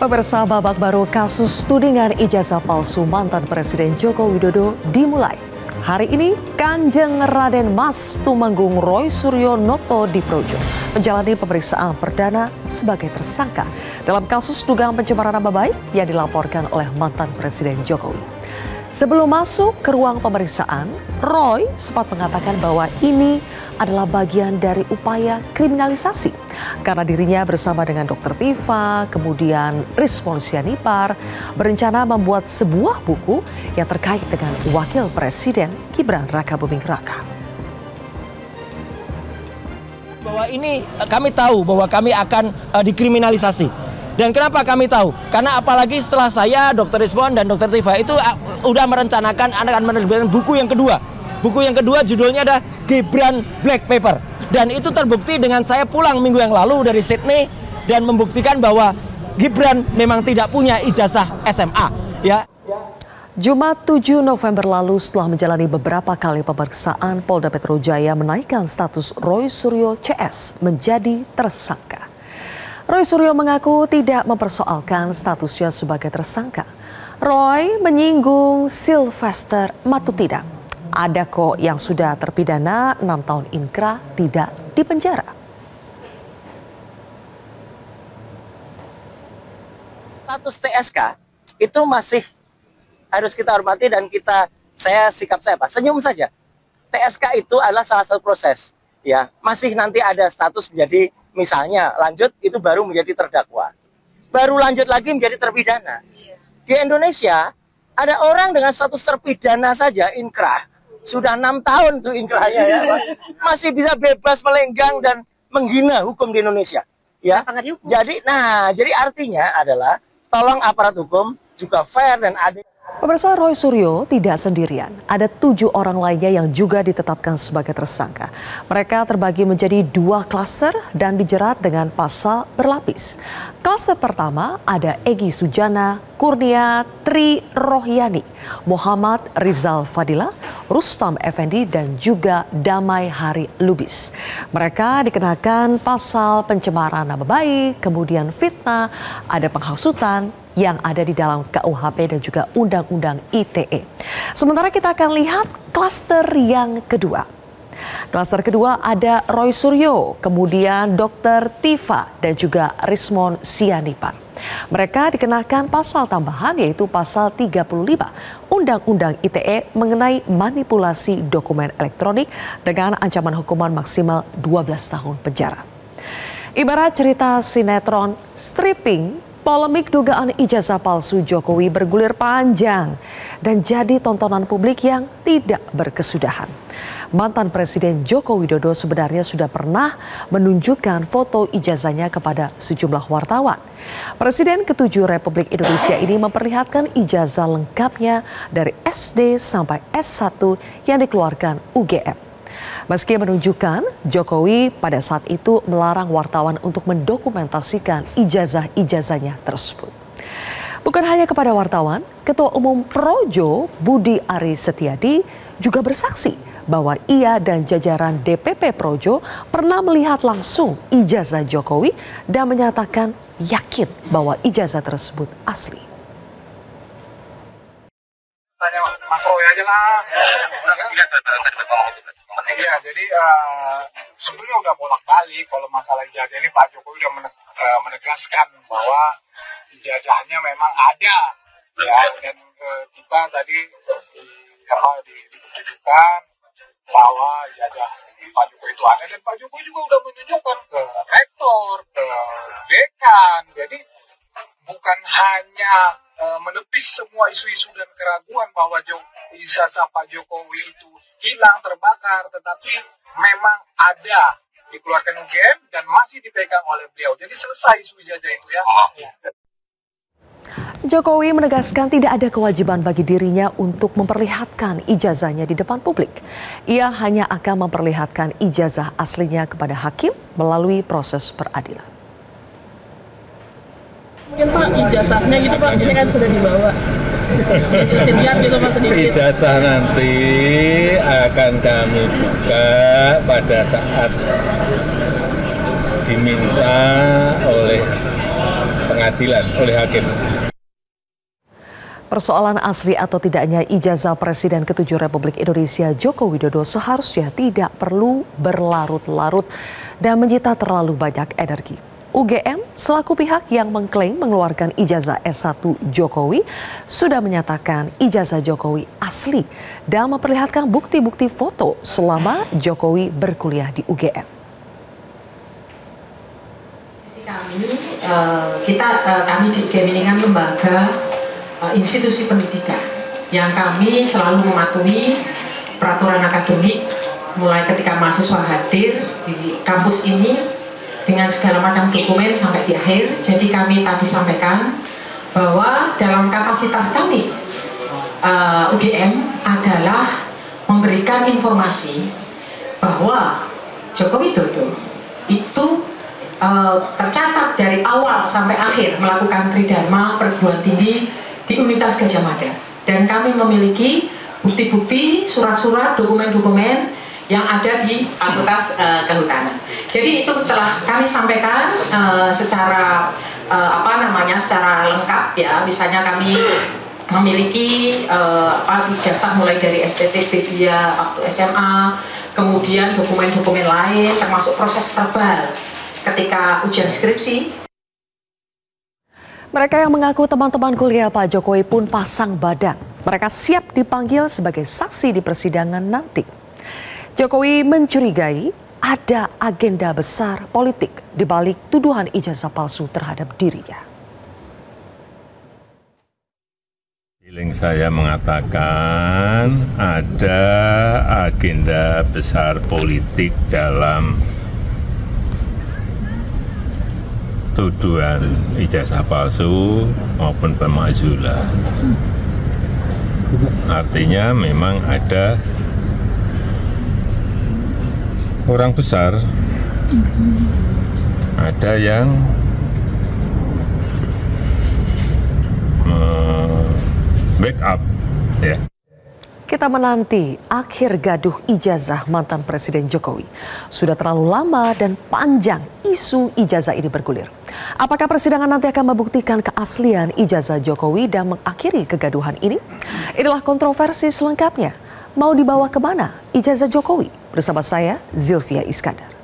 Pemirsa, babak baru kasus tudingan ijazah palsu mantan Presiden Joko Widodo dimulai. Hari ini, Kanjeng Raden Mas Tumenggung Roy Suryo Noto Diprojo menjalani pemeriksaan perdana sebagai tersangka dalam kasus dugaan pencemaran nama baik yang dilaporkan oleh mantan Presiden Jokowi. Sebelum masuk ke ruang pemeriksaan, Roy sempat mengatakan bahwa ini adalah bagian dari upaya kriminalisasi karena dirinya bersama dengan Dr. Tifa, kemudian Rismon Sianipar berencana membuat sebuah buku yang terkait dengan Wakil Presiden Gibran Rakabuming Raka. Bahwa ini kami tahu bahwa kami akan dikriminalisasi. Dan kenapa kami tahu? Karena apalagi setelah saya, Dr. Rismon dan Dr. Tifa itu udah merencanakan akan menerbitkan buku yang kedua. Buku yang kedua judulnya ada Gibran Black Paper. Dan itu terbukti dengan saya pulang minggu yang lalu dari Sydney dan membuktikan bahwa Gibran memang tidak punya ijazah SMA. Ya. Jumat 7 November lalu setelah menjalani beberapa kali pemeriksaan, Polda Metro Jaya menaikkan status Roy Suryo CS menjadi tersangka. Roy Suryo mengaku tidak mempersoalkan statusnya sebagai tersangka. Roy menyinggung Sylvester Matutidang. Ada kok yang sudah terpidana 6 tahun inkrah tidak dipenjara. Status TSK itu masih harus kita hormati dan saya senyum saja. TSK itu adalah salah satu proses, ya. Masih nanti ada status menjadi misalnya lanjut itu baru menjadi terdakwa. Baru lanjut lagi menjadi terpidana. Di Indonesia ada orang dengan status terpidana saja inkrah. Sudah 6 tahun tuh inkrahnya ya, Pak. Masih bisa bebas melenggang dan menghina hukum di Indonesia, ya. Jadi artinya adalah tolong aparat hukum juga fair dan adil. Pemirsa, Roy Suryo tidak sendirian. Ada 7 orang lainnya yang juga ditetapkan sebagai tersangka. Mereka terbagi menjadi 2 klaster dan dijerat dengan pasal berlapis. Klaster pertama ada Egy Sujana, Kurnia Tri Rohyani, Muhammad Rizal Fadila, Rustam Effendi dan juga Damai Hari Lubis. Mereka dikenakan pasal pencemaran nama baik, kemudian fitnah, ada penghasutan yang ada di dalam KUHP dan juga Undang-Undang ITE. Sementara kita akan lihat klaster yang kedua. Klaster kedua ada Roy Suryo, kemudian Dr. Tifa dan juga Rismon Sianipar. Mereka dikenakan pasal tambahan yaitu pasal 35 Undang-Undang ITE mengenai manipulasi dokumen elektronik dengan ancaman hukuman maksimal 12 tahun penjara. Ibarat cerita sinetron stripping, polemik dugaan ijazah palsu Jokowi bergulir panjang dan jadi tontonan publik yang tidak berkesudahan. Mantan Presiden Joko Widodo sebenarnya sudah pernah menunjukkan foto ijazahnya kepada sejumlah wartawan. Presiden ke-7 Republik Indonesia ini memperlihatkan ijazah lengkapnya dari SD sampai S1 yang dikeluarkan UGM. Meski menunjukkan, Jokowi pada saat itu melarang wartawan untuk mendokumentasikan ijazah-ijazahnya tersebut. Bukan hanya kepada wartawan, Ketua Umum Projo Budi Aris Setiadi juga bersaksi bahwa ia dan jajaran DPP Projo pernah melihat langsung ijazah Jokowi dan menyatakan yakin bahwa ijazah tersebut asli. Tanya Mas Roy aja lah. Iya, jadi sebelumnya udah bolak-balik kalau masalah ijazah ini Pak Jokowi udah menegaskan bahwa ijazahnya memang ada, ya. Dan kita tadi dibuktikan bahwa ijazah Pak Jokowi itu ada dan Pak Jokowi juga udah menunjukkan ke rektor, ke dekan. Jadi bukan hanya menepis semua isu-isu dan keraguan bahwa ijazah Pak Jokowi itu hilang, terbakar, tetapi memang ada dikeluarkan UGM dan masih dipegang oleh beliau. Jadi selesai isu ijazah itu ya. Jokowi menegaskan tidak ada kewajiban bagi dirinya untuk memperlihatkan ijazahnya di depan publik. Ia hanya akan memperlihatkan ijazah aslinya kepada hakim melalui proses peradilan. Mungkin Pak ijazahnya gitu Pak, ini kan sudah dibawa. Gitu, Pak, ijazah nanti akan kami buka pada saat diminta oleh pengadilan oleh hakim. Persoalan asli atau tidaknya ijazah Presiden ke-7 Republik Indonesia Joko Widodo seharusnya tidak perlu berlarut-larut dan menyita terlalu banyak energi. UGM selaku pihak yang mengklaim mengeluarkan ijazah S1 Jokowi sudah menyatakan ijazah Jokowi asli dan memperlihatkan bukti-bukti foto selama Jokowi berkuliah di UGM. Kami di UGM ini kan lembaga institusi pendidikan yang kami selalu mematuhi peraturan akademik mulai ketika mahasiswa hadir di kampus ini dengan segala macam dokumen sampai di akhir. Jadi kami tadi sampaikan bahwa dalam kapasitas kami UGM adalah memberikan informasi bahwa Joko Widodo itu tercatat dari awal sampai akhir melakukan tridharma perguruan tinggi di Universitas Gadjah Mada, dan kami memiliki bukti-bukti, surat-surat, dokumen-dokumen yang ada di Fakultas Kehutanan. Jadi itu telah kami sampaikan secara secara lengkap ya. Misalnya kami memiliki ijazah mulai dari STT dia waktu SMA, kemudian dokumen-dokumen lain termasuk proses verbal ketika ujian skripsi. Mereka yang mengaku teman-teman kuliah Pak Jokowi pun pasang badan. Mereka siap dipanggil sebagai saksi di persidangan nanti. Jokowi mencurigai ada agenda besar politik di balik tuduhan ijazah palsu terhadap dirinya. Feeling saya mengatakan ada agenda besar politik dalam tuduhan ijazah palsu maupun pemakzulan. Artinya memang ada orang besar, ada yang backup, ya. Kita menanti akhir gaduh ijazah mantan Presiden Jokowi. Sudah terlalu lama dan panjang isu ijazah ini bergulir. Apakah persidangan nanti akan membuktikan keaslian ijazah Jokowi dan mengakhiri kegaduhan ini? Inilah kontroversi selengkapnya. Mau dibawa kemana ijazah Jokowi? Bersama saya, Zilvia Iskandar.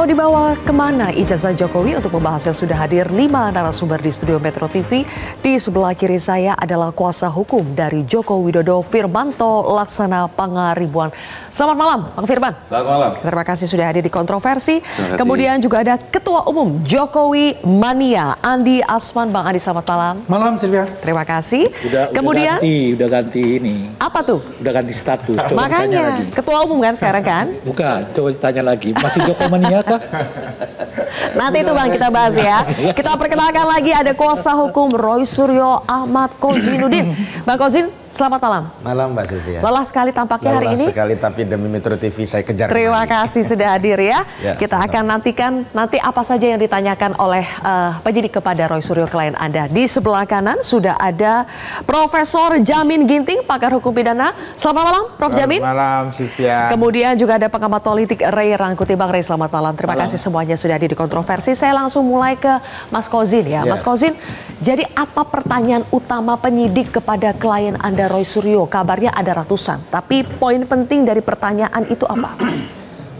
Mau dibawa kemana ijazah Jokowi? Untuk membahasnya sudah hadir 5 narasumber di studio Metro TV. Di sebelah kiri saya adalah kuasa hukum dari Joko Widodo, Firmanto Laksana Pangaribuan. Selamat malam, Bang Firman. Selamat malam. Terima kasih sudah hadir di kontroversi. Kemudian juga ada Ketua Umum Jokowi Mania, Andi Asman. Bang Andi, selamat malam. Malam, Silvia. Terima kasih. Kemudian udah ganti ini. Apa tuh? Udah ganti status. Coba tanya Makanya lagi. Ketua Umum kan sekarang kan? Bukan, coba tanya lagi. Masih Joko Mania kah? Nanti itu Bang kita bahas ya. Kita perkenalkan lagi ada kuasa hukum Roy Suryo Ahmad Kozinuddin. Bang Kozin, selamat malam. Malam Mbak Sylvia. Lelah sekali tampaknya hari ini. Lelah sekali, tapi demi Metro TV saya kejar. Terima kasih sudah hadir ya. Kita sama-sama. akan nantikan nanti apa saja yang ditanyakan oleh penyidik kepada Roy Suryo klien Anda. Di sebelah kanan sudah ada Profesor Jamin Ginting, pakar hukum pidana. Selamat malam Prof. Jamin. Selamat malam Sylvia. Kemudian juga ada pengamat politik Ray Rangkuti. Bang Ray, selamat malam. Terima kasih semuanya sudah hadir di kontroversi. Saya langsung mulai ke Mas Kozin ya. Mas Kozin, jadi apa pertanyaan utama penyidik kepada klien Anda Roy Suryo? Kabarnya ada ratusan, tapi poin penting dari pertanyaan itu apa?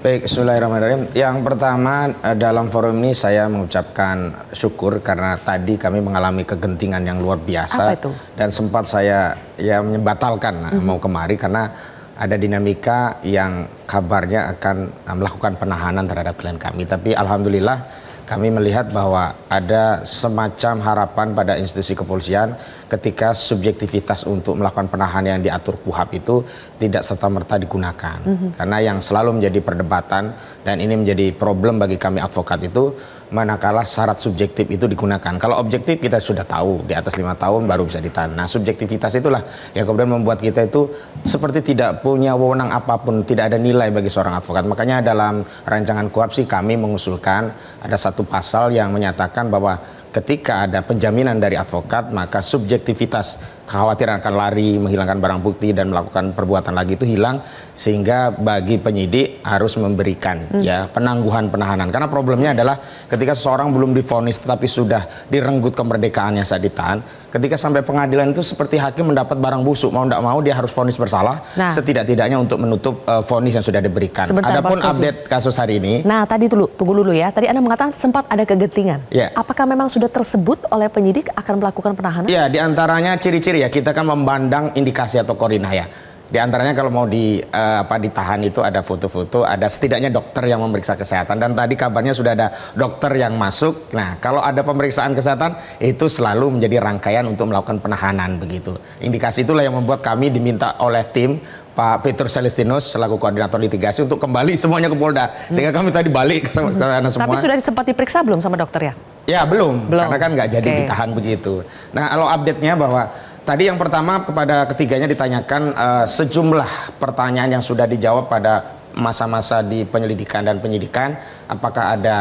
Baik, bismillahirrahmanirrahim. Yang pertama dalam forum ini saya mengucapkan syukur karena tadi kami mengalami kegentingan yang luar biasa. Apa itu? Dan sempat saya membatalkan mau kemari karena ada dinamika yang kabarnya akan melakukan penahanan terhadap klien kami. Tapi alhamdulillah kami melihat bahwa ada semacam harapan pada institusi kepolisian ketika subjektivitas untuk melakukan penahanan yang diatur KUHAP itu tidak serta-merta digunakan. Karena yang selalu menjadi perdebatan dan ini menjadi problem bagi kami advokat itu manakala syarat subjektif itu digunakan. Kalau objektif kita sudah tahu di atas 5 tahun baru bisa ditahan. Nah, subjektivitas itulah yang kemudian membuat kita itu seperti tidak punya wewenang apapun, tidak ada nilai bagi seorang advokat. Makanya dalam rancangan KUHAP sih kami mengusulkan ada satu pasal yang menyatakan bahwa ketika ada penjaminan dari advokat maka subjektivitas kekhawatiran akan lari, menghilangkan barang bukti dan melakukan perbuatan lagi itu hilang, sehingga bagi penyidik harus memberikan penangguhan penahanan. Karena problemnya adalah ketika seseorang belum divonis tetapi sudah direnggut kemerdekaannya saat ditahan, ketika sampai pengadilan itu seperti hakim mendapat barang busuk, mau tidak mau dia harus vonis bersalah setidak-tidaknya untuk menutup vonis yang sudah diberikan. Adapun update kasus hari ini. Nah, tadi tunggu dulu ya. Tadi Anda mengatakan sempat ada kegentingan. Apakah memang sudah tersebut oleh penyidik akan melakukan penahanan? Ya, diantaranya ciri-ciri ya, kita kan memandang indikasi atau korinah ya. Di antaranya kalau mau ditahan itu ada foto-foto, ada setidaknya dokter yang memeriksa kesehatan, dan tadi kabarnya sudah ada dokter yang masuk. Nah, kalau ada pemeriksaan kesehatan itu selalu menjadi rangkaian untuk melakukan penahanan begitu. Indikasi itulah yang membuat kami diminta oleh tim Pak Petrus Celestinus selaku koordinator litigasi untuk kembali semuanya ke Polda, sehingga kami tadi balik ke sana semua. Tapi sudah sempat diperiksa belum sama dokter ya? Ya belum. Karena kan nggak jadi ditahan begitu. Nah, kalau update-nya bahwa tadi yang pertama kepada ketiganya ditanyakan sejumlah pertanyaan yang sudah dijawab pada masa-masa di penyelidikan dan penyidikan, apakah ada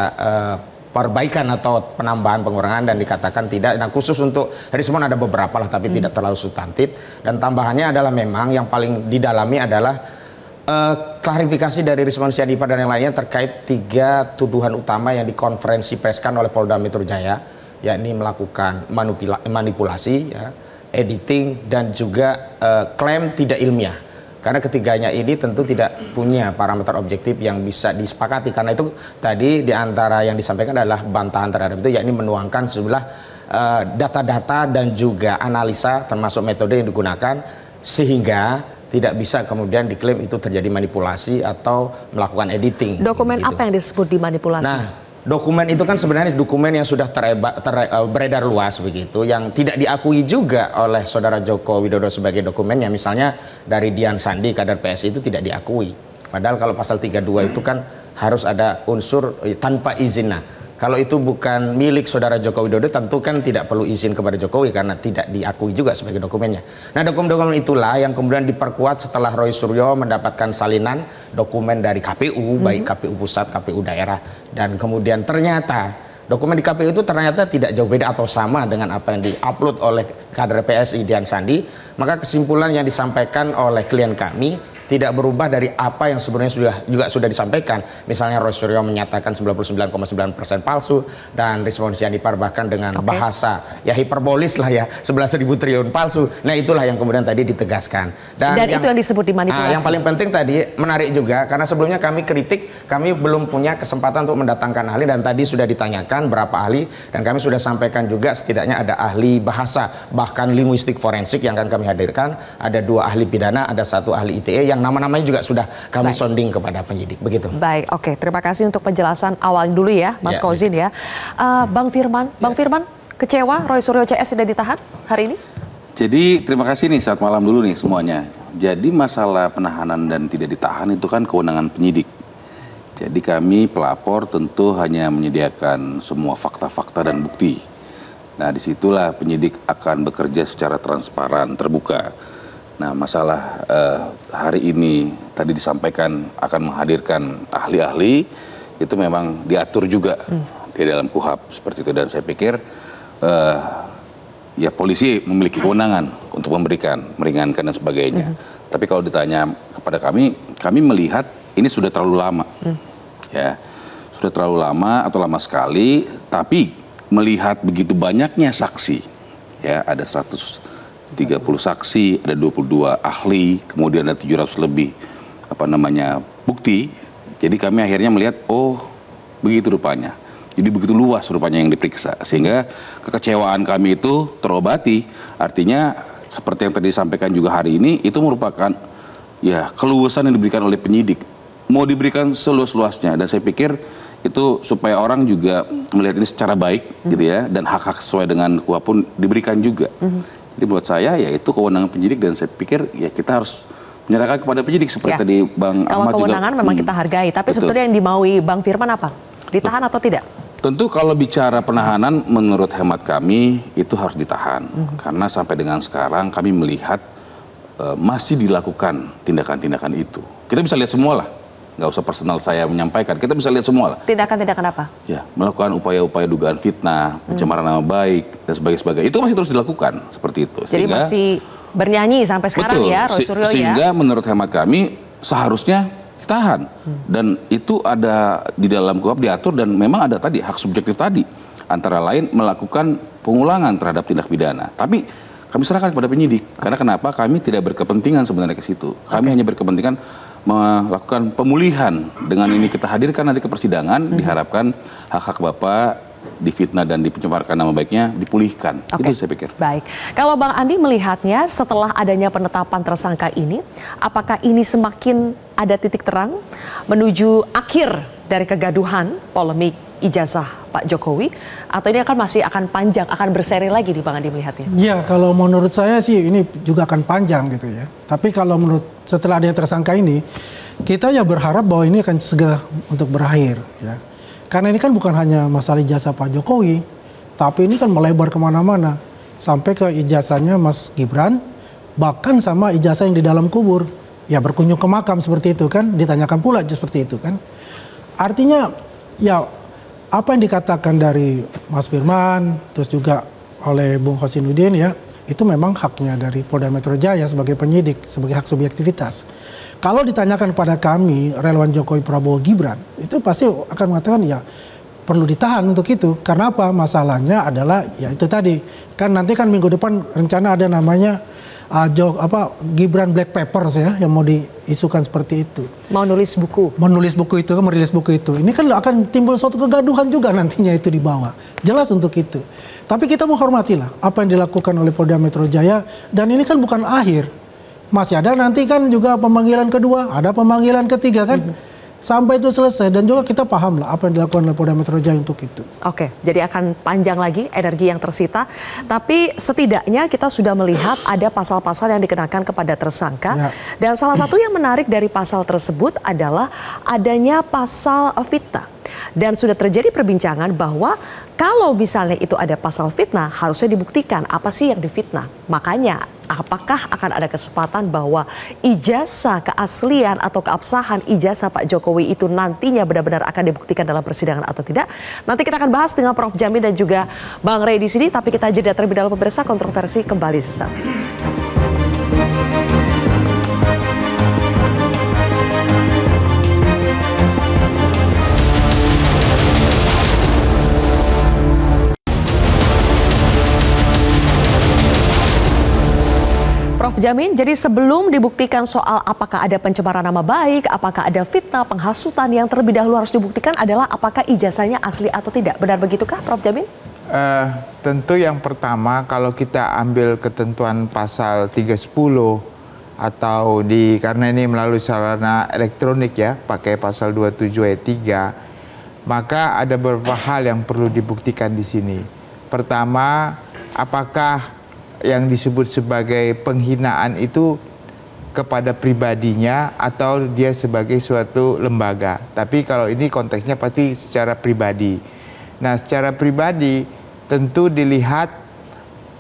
perbaikan atau penambahan pengurangan, dan dikatakan tidak. Nah, khusus untuk Rismon ada beberapa lah tapi tidak terlalu substantif, dan tambahannya adalah memang yang paling didalami adalah klarifikasi dari Rismon Syahdipa dan yang lainnya terkait 3 tuduhan utama yang dikonferensi perskan oleh Polda Metro Jaya, yakni melakukan manipulasi, editing, dan juga klaim tidak ilmiah. Karena ketiganya ini tentu tidak punya parameter objektif yang bisa disepakati. Karena itu tadi diantara yang disampaikan adalah bantahan terhadap itu, yakni menuangkan sejumlah data-data dan juga analisa termasuk metode yang digunakan, sehingga tidak bisa kemudian diklaim itu terjadi manipulasi atau melakukan editing. Dokumen gitu. apa yang disebut dimanipulasi? Nah, dokumen itu kan sebenarnya dokumen yang sudah beredar luas begitu, yang tidak diakui juga oleh Saudara Joko Widodo sebagai dokumennya. Misalnya dari Dian Sandi, kader PSI, itu tidak diakui. Padahal kalau pasal 32 itu kan harus ada unsur tanpa izin. Nah, kalau itu bukan milik Saudara Joko Widodo tentu kan tidak perlu izin kepada Jokowi karena tidak diakui juga sebagai dokumennya. Nah, dokumen-dokumen itulah yang kemudian diperkuat setelah Roy Suryo mendapatkan salinan dokumen dari KPU, baik KPU pusat, KPU daerah, dan kemudian ternyata dokumen di KPU itu ternyata tidak jauh beda atau sama dengan apa yang diupload oleh kader PSI Dian Sandi. Maka kesimpulan yang disampaikan oleh klien kami tidak berubah dari apa yang sebenarnya sudah disampaikan. Misalnya Roy Suryo menyatakan 99,9% palsu, dan Rismon Syahdipa bahkan dengan bahasa ya hiperbolis lah ya, 11.000 triliun palsu. Nah, itulah yang kemudian tadi ditegaskan. Dan itu yang disebut dimanipulasi. Yang paling penting tadi menarik juga karena sebelumnya kami kritik, kami belum punya kesempatan untuk mendatangkan ahli, dan tadi sudah ditanyakan berapa ahli, dan kami sudah sampaikan juga setidaknya ada ahli bahasa, bahkan linguistik forensik yang akan kami hadirkan, ada 2 ahli pidana, ada 1 ahli ITE yang nama-namanya juga sudah kami sounding kepada penyidik begitu. Baik, oke. Terima kasih untuk penjelasan awal dulu ya, Mas Kozin ya. Bang Firman, kecewa Roy Suryo CS tidak ditahan hari ini? Jadi terima kasih nih, saat malam dulu nih semuanya. Jadi masalah penahanan dan tidak ditahan itu kan kewenangan penyidik. Jadi kami pelapor tentu hanya menyediakan semua fakta-fakta dan bukti. Nah, disitulah penyidik akan bekerja secara transparan, terbuka. Nah, masalah hari ini tadi disampaikan akan menghadirkan ahli-ahli, itu memang diatur juga di dalam KUHAP seperti itu. Dan saya pikir ya polisi memiliki kewenangan untuk memberikan, meringankan dan sebagainya. Tapi kalau ditanya kepada kami melihat ini sudah terlalu lama. Ya, sudah terlalu lama atau lama sekali, tapi melihat begitu banyaknya saksi, ya ada 130 saksi, ada 22 ahli, kemudian ada 700 lebih bukti, Jadi kami akhirnya melihat, oh begitu rupanya. Jadi begitu luas rupanya yang diperiksa. Sehingga kekecewaan kami itu terobati. Artinya seperti yang tadi disampaikan juga hari ini, itu merupakan ya keluasan yang diberikan oleh penyidik. Mau diberikan seluas-luasnya. Dan saya pikir itu supaya orang juga melihat ini secara baik gitu ya. Dan hak-hak sesuai dengan KUHP pun diberikan juga. Jadi buat saya ya itu kewenangan penyidik dan saya pikir ya kita harus menyerahkan kepada penyidik seperti tadi Bang Ahmad juga. Kalau kewenangan memang kita hargai, tapi betul. sebetulnya yang dimaui Bang Firman apa? Ditahan atau tidak? Tentu kalau bicara penahanan menurut hemat kami itu harus ditahan. Karena sampai dengan sekarang kami melihat masih dilakukan tindakan-tindakan itu. Kita bisa lihat semua lah. Nggak usah personal saya menyampaikan, kita bisa lihat semua lah. Tindakan-tindakan apa? Ya, melakukan upaya-upaya dugaan fitnah, pencemaran nama baik, dan sebagainya. Itu masih terus dilakukan, seperti itu. Jadi sehingga, masih bernyanyi sampai sekarang betul, ya, Roy Suryo ya? Sehingga menurut hemat kami, seharusnya ditahan. Dan itu ada di dalam KUHP diatur, dan memang ada tadi, hak subjektif tadi. Antara lain melakukan pengulangan terhadap tindak pidana. Tapi kami serahkan kepada penyidik. Karena kenapa? Kami tidak berkepentingan sebenarnya ke situ. Kami hanya berkepentingan melakukan pemulihan. Dengan ini kita hadirkan nanti ke persidangan, diharapkan hak-hak Bapak difitnah dan dipencemaran nama baiknya dipulihkan. Itu saya pikir. Baik. Kalau Bang Andi melihatnya setelah adanya penetapan tersangka ini, apakah ini semakin ada titik terang menuju akhir dari kegaduhan polemik ijazah Pak Jokowi, atau ini masih akan panjang, akan berseri lagi di Bang Andi melihatnya? Ya, kalau menurut saya sih ini juga akan panjang gitu ya. Tapi kalau menurut setelah ada tersangka ini, kita ya berharap bahwa ini akan segera untuk berakhir ya. Karena ini kan bukan hanya masalah ijazah Pak Jokowi, tapi ini kan melebar kemana-mana. Sampai ke ijazahnya Mas Gibran, bahkan sama ijazah yang di dalam kubur. Ya berkunjung ke makam seperti itu kan, ditanyakan pula seperti itu kan. Artinya ya apa yang dikatakan dari Mas Firman, terus juga oleh Bung Hosinuddin ya, itu memang haknya dari Polda Metro Jaya sebagai penyidik, sebagai hak subjektivitas. Kalau ditanyakan kepada kami, relawan Jokowi Prabowo Gibran, itu pasti akan mengatakan ya perlu ditahan untuk itu. Karena apa? Masalahnya adalah ya itu tadi. Kan nanti kan minggu depan rencana ada namanya Gibran Black Papers ya, yang mau diisukan seperti itu. Mau nulis buku. Menulis buku itu, merilis buku itu. Ini kan akan timbul suatu kegaduhan juga nantinya itu dibawa. Jelas untuk itu. Tapi kita menghormatilah apa yang dilakukan oleh Polda Metro Jaya. Dan ini kan bukan akhir. Masih ada nanti kan juga pemanggilan kedua, ada pemanggilan ketiga kan. Sampai itu selesai, dan juga kita paham lah apa yang dilakukan oleh Polda Metro Jaya untuk itu. Oke, jadi akan panjang lagi energi yang tersita. Tapi setidaknya kita sudah melihat ada pasal-pasal yang dikenakan kepada tersangka. Ya. Dan salah satu yang menarik dari pasal tersebut adalah adanya pasal fitnah. Dan sudah terjadi perbincangan bahwa kalau misalnya itu ada pasal fitnah, harusnya dibuktikan apa sih yang difitnah. Makanya apakah akan ada kesempatan bahwa ijazah keaslian atau keabsahan ijazah Pak Jokowi itu nantinya benar-benar akan dibuktikan dalam persidangan atau tidak? Nanti kita akan bahas dengan Prof. Jamin dan juga Bang Rey di sini. Tapi kita jeda terlebih dahulu, pemirsa. Kontroversi kembali sesaat ini. Prof. Jamin, jadi sebelum dibuktikan soal apakah ada pencemaran nama baik, apakah ada fitnah, penghasutan, yang terlebih dahulu harus dibuktikan adalah apakah ijazahnya asli atau tidak. Benar begitukah, Prof. Jamin? Tentu yang pertama, kalau kita ambil ketentuan pasal 310 atau karena ini melalui sarana elektronik ya, pakai pasal 27 ayat 3, maka ada beberapa hal yang perlu dibuktikan di sini. Pertama, apakah yang disebut sebagai penghinaan itu kepada pribadinya atau dia sebagai suatu lembaga. Tapi kalau ini konteksnya pasti secara pribadi. Nah, secara pribadi tentu dilihat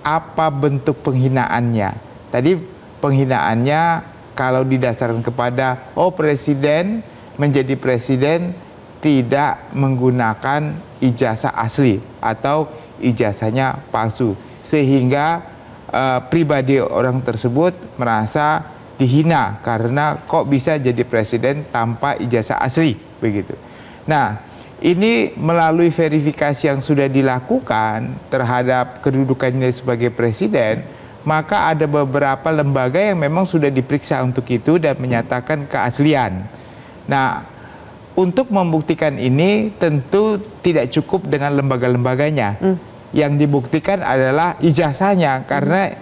apa bentuk penghinaannya. Tadi penghinaannya kalau didasarkan kepada presiden menjadi presiden tidak menggunakan ijazah asli atau ijazahnya palsu, sehingga pribadi orang tersebut merasa dihina karena kok bisa jadi presiden tanpa ijazah asli begitu. Nah, ini melalui verifikasi yang sudah dilakukan terhadap kedudukannya sebagai presiden, maka ada beberapa lembaga yang memang sudah diperiksa untuk itu dan menyatakan keaslian. Nah, untuk membuktikan ini tentu tidak cukup dengan lembaga-lembaganya. Yang dibuktikan adalah ijazahnya, karena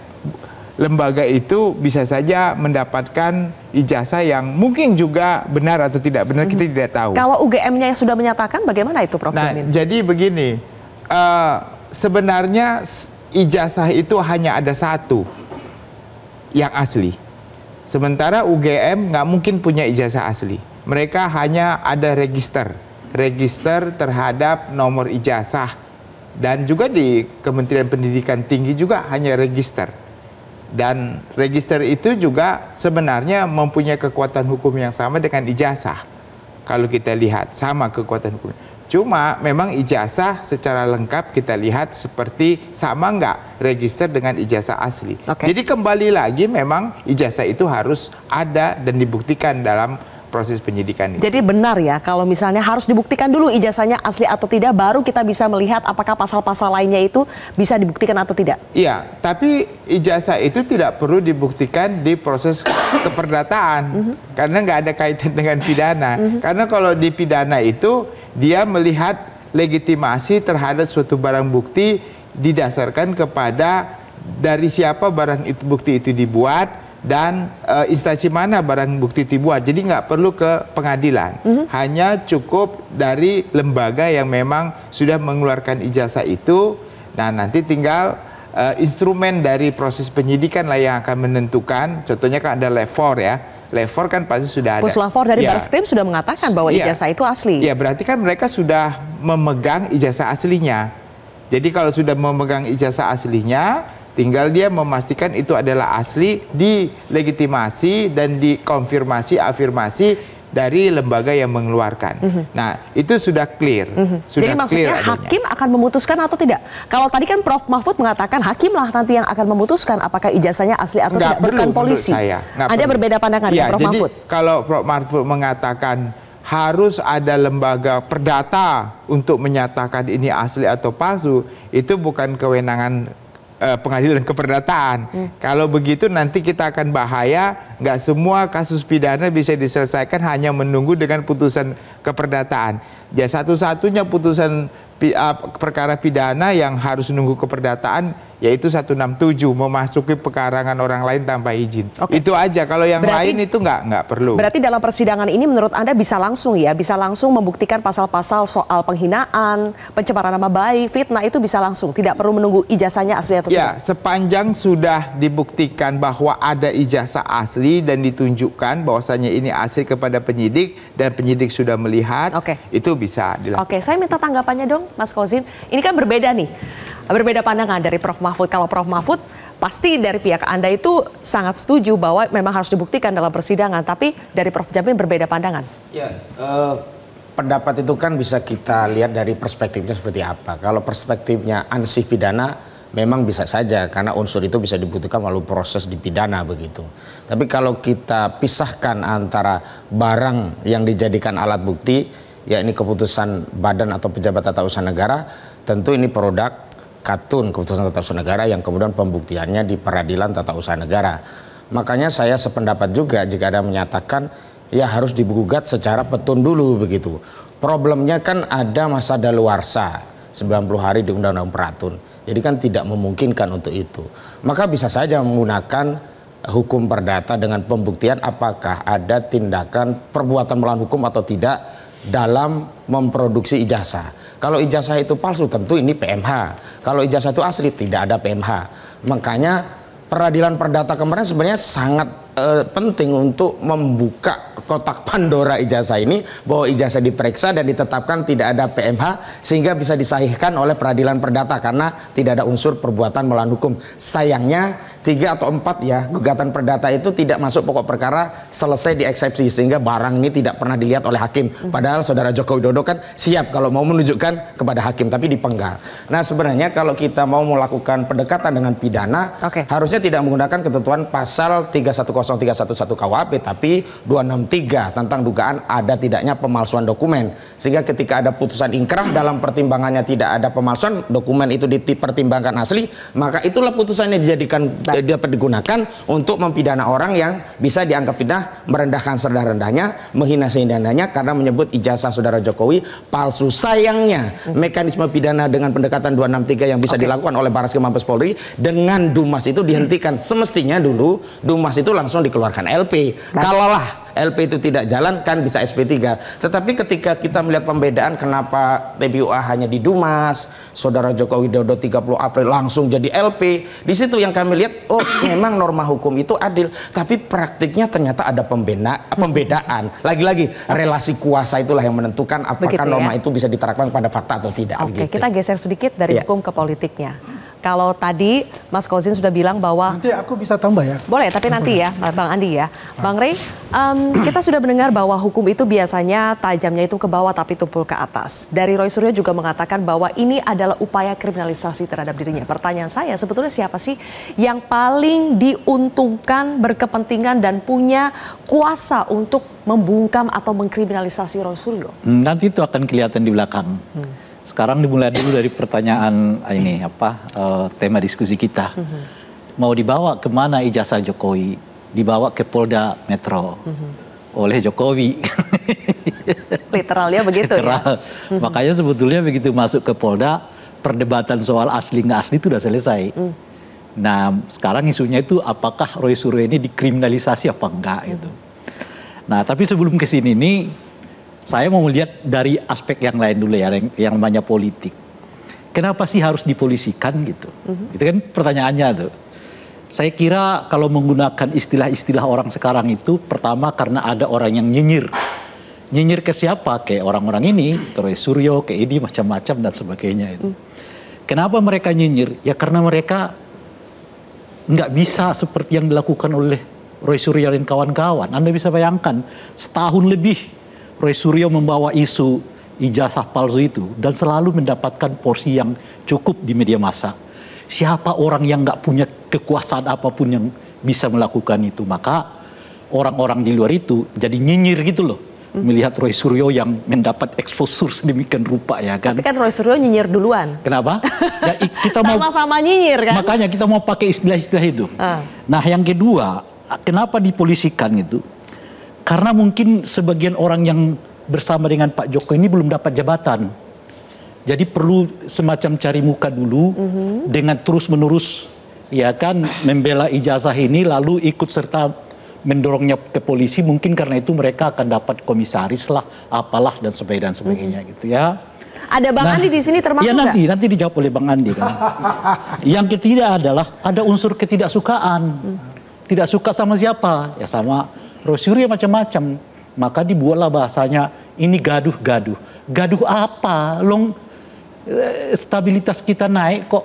lembaga itu bisa saja mendapatkan ijazah yang mungkin juga benar atau tidak benar, kita tidak tahu. Kalau UGM-nya yang sudah menyatakan, bagaimana itu, Prof. Nah, Jamin? jadi begini, sebenarnya ijazah itu hanya ada satu yang asli. Sementara UGM nggak mungkin punya ijazah asli. Mereka hanya ada register terhadap nomor ijazah. Dan juga di Kementerian Pendidikan Tinggi juga hanya register. Dan register itu juga sebenarnya mempunyai kekuatan hukum yang sama dengan ijazah. Kalau kita lihat, sama kekuatan hukum. Cuma memang ijazah secara lengkap kita lihat seperti sama nggak register dengan ijazah asli. Jadi kembali lagi memang ijazah itu harus ada dan dibuktikan dalam proses penyidikan ini. Jadi benar ya, kalau misalnya harus dibuktikan dulu ijazahnya asli atau tidak, baru kita bisa melihat apakah pasal-pasal lainnya itu bisa dibuktikan atau tidak. Iya, tapi ijazah itu tidak perlu dibuktikan di proses keperdataan, karena nggak ada kaitan dengan pidana. Karena kalau di pidana itu, dia melihat legitimasi terhadap suatu barang bukti didasarkan kepada dari siapa barang itu, bukti itu dibuat, dan instansi mana barang bukti dibuat. Jadi nggak perlu ke pengadilan, hanya cukup dari lembaga yang memang sudah mengeluarkan ijazah itu. Nah, nanti tinggal instrumen dari proses penyidikan lah yang akan menentukan. Contohnya kan ada LEVOR ya. LEVOR kan pasti sudah ada. Puslapor dari Barreskrim sudah mengatakan bahwa ijazah itu asli. Ya, berarti kan mereka sudah memegang ijazah aslinya. Jadi kalau sudah memegang ijazah aslinya, tinggal dia memastikan itu adalah asli, dilegitimasi dan dikonfirmasi, afirmasi dari lembaga yang mengeluarkan. Nah, itu sudah clear. Sudah. Jadi maksudnya clear hakim akan memutuskan atau tidak? Kalau tadi kan Prof. Mahfud mengatakan hakim lah nanti yang akan memutuskan apakah ijazahnya asli atau tidak, bukan polisi. Ada berbeda pandangan ya, Prof. Jadi, Mahfud? Kalau Prof. Mahfud mengatakan harus ada lembaga perdata untuk menyatakan ini asli atau palsu, itu bukan kewenangan pengadilan keperdataan. Kalau begitu nanti kita akan bahaya, nggak semua kasus pidana bisa diselesaikan hanya menunggu dengan putusan keperdataan. Ya, satu-satunya putusan perkara pidana yang harus nunggu keperdataan yaitu 167, memasuki pekarangan orang lain tanpa izin. Itu aja. Kalau yang lain itu nggak perlu. Berarti dalam persidangan ini menurut Anda bisa langsung ya, bisa langsung membuktikan pasal-pasal soal penghinaan, pencemaran nama baik, fitnah, itu bisa langsung, tidak perlu menunggu ijazahnya asli atau tidak? Ya, sepanjang sudah dibuktikan bahwa ada ijazah asli dan ditunjukkan bahwasanya ini asli kepada penyidik dan penyidik sudah melihat, itu bisa dilakukan. Saya minta tanggapannya dong, Mas Kozin. Ini kan berbeda nih. Berbeda pandangan dari Prof. Mahfud. Kalau Prof. Mahfud pasti dari pihak Anda itu sangat setuju bahwa memang harus dibuktikan dalam persidangan, tapi dari Prof. Jamin berbeda pandangan. Ya, pendapat itu kan bisa kita lihat dari perspektifnya seperti apa. Kalau perspektifnya ansih pidana, memang bisa saja karena unsur itu bisa dibuktikan melalui proses di pidana begitu. Tapi kalau kita pisahkan antara barang yang dijadikan alat bukti, ya ini keputusan badan atau pejabat tata usaha negara, tentu ini produk katun keputusan tata usaha negara yang kemudian pembuktiannya di peradilan tata usaha negara. Makanya saya sependapat juga jika ada menyatakan ya harus digugat secara petun dulu begitu. Problemnya kan ada masa daluarsa 90 hari di Undang-Undang Peratun. Jadi kan tidak memungkinkan untuk itu. Maka bisa saja menggunakan hukum perdata dengan pembuktian apakah ada tindakan perbuatan melawan hukum atau tidak dalam memproduksi ijazah. Kalau ijazah itu palsu tentu ini PMH. Kalau ijazah itu asli tidak ada PMH. Makanya peradilan perdata kemarin sebenarnya sangat penting untuk membuka kotak Pandora ijazah ini, bahwa ijazah diperiksa dan ditetapkan tidak ada PMH sehingga bisa disahihkan oleh peradilan perdata karena tidak ada unsur perbuatan melawan hukum. Sayangnya 3 atau 4 ya gugatan perdata itu tidak masuk pokok perkara, selesai dieksepsi sehingga barang ini tidak pernah dilihat oleh hakim. Padahal saudara Joko Widodo kan siap kalau mau menunjukkan kepada hakim tapi dipenggal. Nah, sebenarnya kalau kita mau melakukan pendekatan dengan pidana, harusnya tidak menggunakan ketentuan pasal 310311 KUHP tapi 263 tentang dugaan ada tidaknya pemalsuan dokumen. Sehingga ketika ada putusan ingkrah dalam pertimbangannya tidak ada pemalsuan, dokumen itu dipertimbangkan asli, maka itulah putusannya dijadikan dapat digunakan untuk mempidana orang yang bisa dianggap fitnah, merendahkan serendah-rendahnya, menghina sehindah-hindahnya karena menyebut ijazah saudara Jokowi palsu. Sayangnya mekanisme pidana dengan pendekatan 263 yang bisa dilakukan oleh Barreskrim Mabes Polri dengan Dumas itu dihentikan. Semestinya dulu Dumas itu langsung dikeluarkan LP. Kalaulah LP itu tidak jalan kan bisa SP3. Tetapi ketika kita melihat pembedaan kenapa TPUA hanya di Dumas, saudara Joko Widodo 30 April langsung jadi LP, di situ yang kami lihat, oh memang norma hukum itu adil, tapi praktiknya ternyata ada pembedaan. Lagi-lagi relasi kuasa itulah yang menentukan apakah norma itu bisa diterapkan pada fakta atau tidak. Oke, kita geser sedikit dari hukum ke politiknya. Kalau tadi Mas Kozin sudah bilang bahwa... Nanti aku bisa tambah ya. Boleh, tapi nanti ya Bang Andi ya. Bang Rey, kita sudah mendengar bahwa hukum itu biasanya tajamnya itu ke bawah tapi tumpul ke atas. Dari Roy Suryo juga mengatakan bahwa ini adalah upaya kriminalisasi terhadap dirinya. Pertanyaan saya, sebetulnya siapa sih yang paling diuntungkan, berkepentingan dan punya kuasa untuk membungkam atau mengkriminalisasi Roy Suryo? Nanti itu akan kelihatan di belakang. Sekarang dimulai dulu dari pertanyaan ini tema diskusi kita. Mau dibawa kemana ijazah Jokowi? Dibawa ke Polda Metro oleh Jokowi. Literalnya begitu ya. Makanya sebetulnya begitu masuk ke Polda, perdebatan soal asli nggak asli itu udah selesai. Nah sekarang isunya itu apakah Roy Suryo ini dikriminalisasi apa enggak gitu. Nah tapi sebelum ke sini nih, saya mau melihat dari aspek yang lain dulu ya, yang namanya politik. Kenapa sih harus dipolisikan gitu? Itu kan pertanyaannya tuh. Saya kira kalau menggunakan istilah-istilah orang sekarang itu, pertama karena ada orang yang nyinyir. Nyinyir ke siapa? Kayak orang-orang ini, Roy Suryo, kayak ini macam-macam dan sebagainya itu. Kenapa mereka nyinyir? Ya karena mereka nggak bisa seperti yang dilakukan oleh Roy Suryo dan kawan-kawan. Anda bisa bayangkan, setahun lebih Roy Suryo membawa isu ijazah palsu itu dan selalu mendapatkan porsi yang cukup di media massa. Siapa orang yang nggak punya kekuasaan apapun yang bisa melakukan itu, maka orang-orang di luar itu jadi nyinyir gitu loh. Melihat Roy Suryo yang mendapat exposure sedemikian rupa ya kan. Tapi kan Roy Suryo nyinyir duluan. Kenapa? Ya, kita sama-sama nyinyir kan. Makanya kita mau pakai istilah-istilah itu. Nah yang kedua, kenapa dipolisikan itu? Karena mungkin sebagian orang yang bersama dengan Pak Jokowi ini belum dapat jabatan. Jadi perlu semacam cari muka dulu dengan terus-menerus ya kan membela ijazah ini lalu ikut serta mendorongnya ke polisi. Mungkin karena itu mereka akan dapat komisaris lah, apalah dan sebagainya gitu ya. Ada Bang Andi di sini termasuk nggak? Ya nanti dijawab oleh Bang Andi kan. Yang ketiga adalah ada unsur ketidaksukaan. Tidak suka sama siapa? Ya sama Roy Suryo macam-macam. Maka dibuatlah bahasanya ini gaduh-gaduh. Gaduh apa? Stabilitas kita naik kok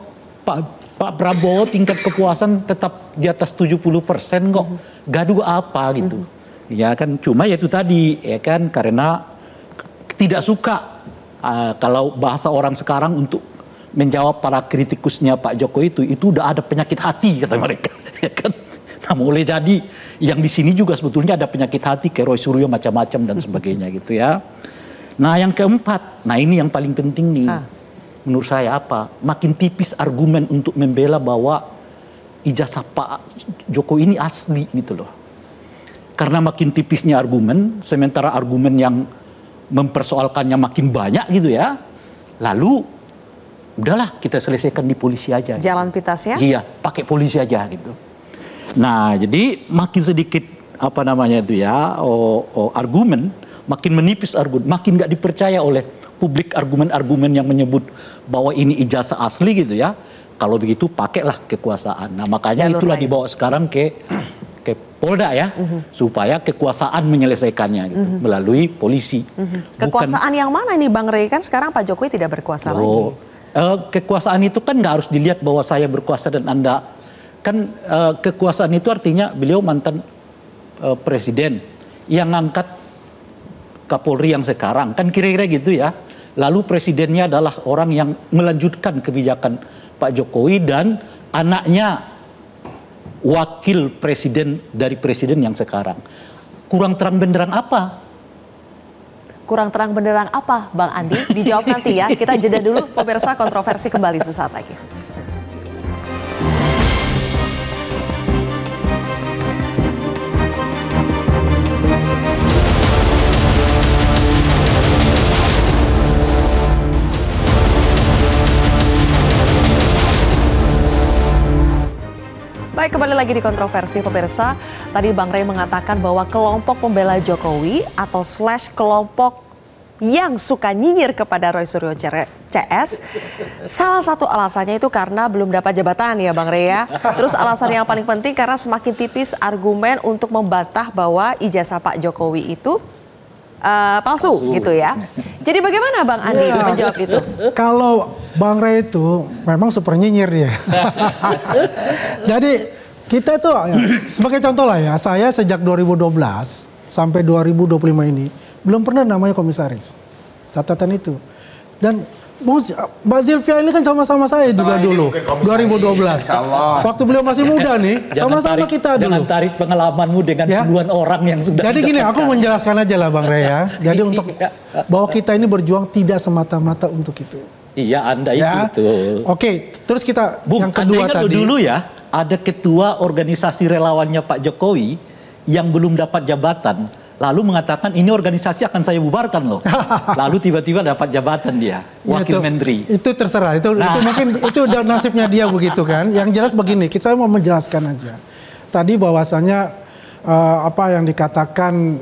Pak Prabowo tingkat kepuasan tetap di atas 70% kok. Gaduh apa gitu. Ya kan cuma ya itu tadi ya kan karena tidak suka kalau bahasa orang sekarang untuk menjawab para kritikusnya Pak Jokowi itu udah ada penyakit hati kata mereka ya kan. Nah, boleh jadi yang di sini juga sebetulnya ada penyakit hati kayak Roy Suryo macam-macam dan sebagainya gitu ya. Nah yang keempat, nah ini yang paling penting nih menurut saya apa? Makin tipis argumen untuk membela bahwa ijazah Pak Jokowi ini asli gitu loh. Karena makin tipisnya argumen, sementara argumen yang mempersoalkannya makin banyak gitu ya. Lalu udahlah kita selesaikan di polisi aja. Jalan pintasnya? Iya, pakai polisi aja gitu. Nah, jadi makin sedikit argumen, makin menipis argumen, makin nggak dipercaya oleh publik argumen-argumen yang menyebut bahwa ini ijazah asli gitu ya. Kalau begitu pakailah kekuasaan. Nah, makanya itulah dibawa sekarang ke Polda ya, supaya kekuasaan menyelesaikannya gitu melalui polisi. Kekuasaan yang mana ini Bang Rey? Kan sekarang Pak Jokowi tidak berkuasa lagi. Kekuasaan itu kan nggak harus dilihat bahwa saya berkuasa dan Anda. Kan kekuasaan itu artinya beliau mantan presiden yang ngangkat Kapolri yang sekarang. Kan kira-kira gitu ya. Lalu presidennya adalah orang yang melanjutkan kebijakan Pak Jokowi dan anaknya wakil presiden dari presiden yang sekarang. Kurang terang benderang apa? Kurang terang benderang apa Bang Andi? Dijawab nanti ya. Kita jeda dulu, pemirsa, kontroversi kembali sesaat lagi. Baik, kembali lagi di kontroversi pemirsa. Tadi Bang Rey mengatakan bahwa kelompok pembela Jokowi atau / kelompok yang suka nyinyir kepada Roy Suryo CS, salah satu alasannya itu karena belum dapat jabatan ya Bang Rey ya. Terus alasan yang paling penting karena semakin tipis argumen untuk membantah bahwa ijazah Pak Jokowi itu palsu gitu ya. Jadi bagaimana Bang Andi menjawab itu? Kalau Bang Rey itu memang super nyinyir dia. Jadi kita itu ya, sebagai contoh lah ya, saya sejak 2012 sampai 2025 ini belum pernah namanya komisaris. Catatan itu. Dan Mbak Zilvia ini kan sama-sama saya juga dulu 2012. Waktu beliau masih muda nih, sama-sama kita dulu. Jangan tarik pengalamanmu dengan puluhan orang yang sudah. Jadi gini, aku menjelaskan aja lah Bang Rey ya. Jadi untuk bahwa kita ini berjuang tidak semata-mata untuk itu. Iya, Anda itu. Oke, terus kita yang Anda kedua ingat tadi. dulu ya, ada ketua organisasi relawannya Pak Jokowi yang belum dapat jabatan. Lalu mengatakan ini organisasi akan saya bubarkan loh. Lalu tiba-tiba dapat jabatan dia, wakil menteri. Itu terserah, itu mungkin itu udah nasibnya dia begitu kan. Yang jelas begini, kita mau menjelaskan aja. Tadi bahwasanya apa yang dikatakan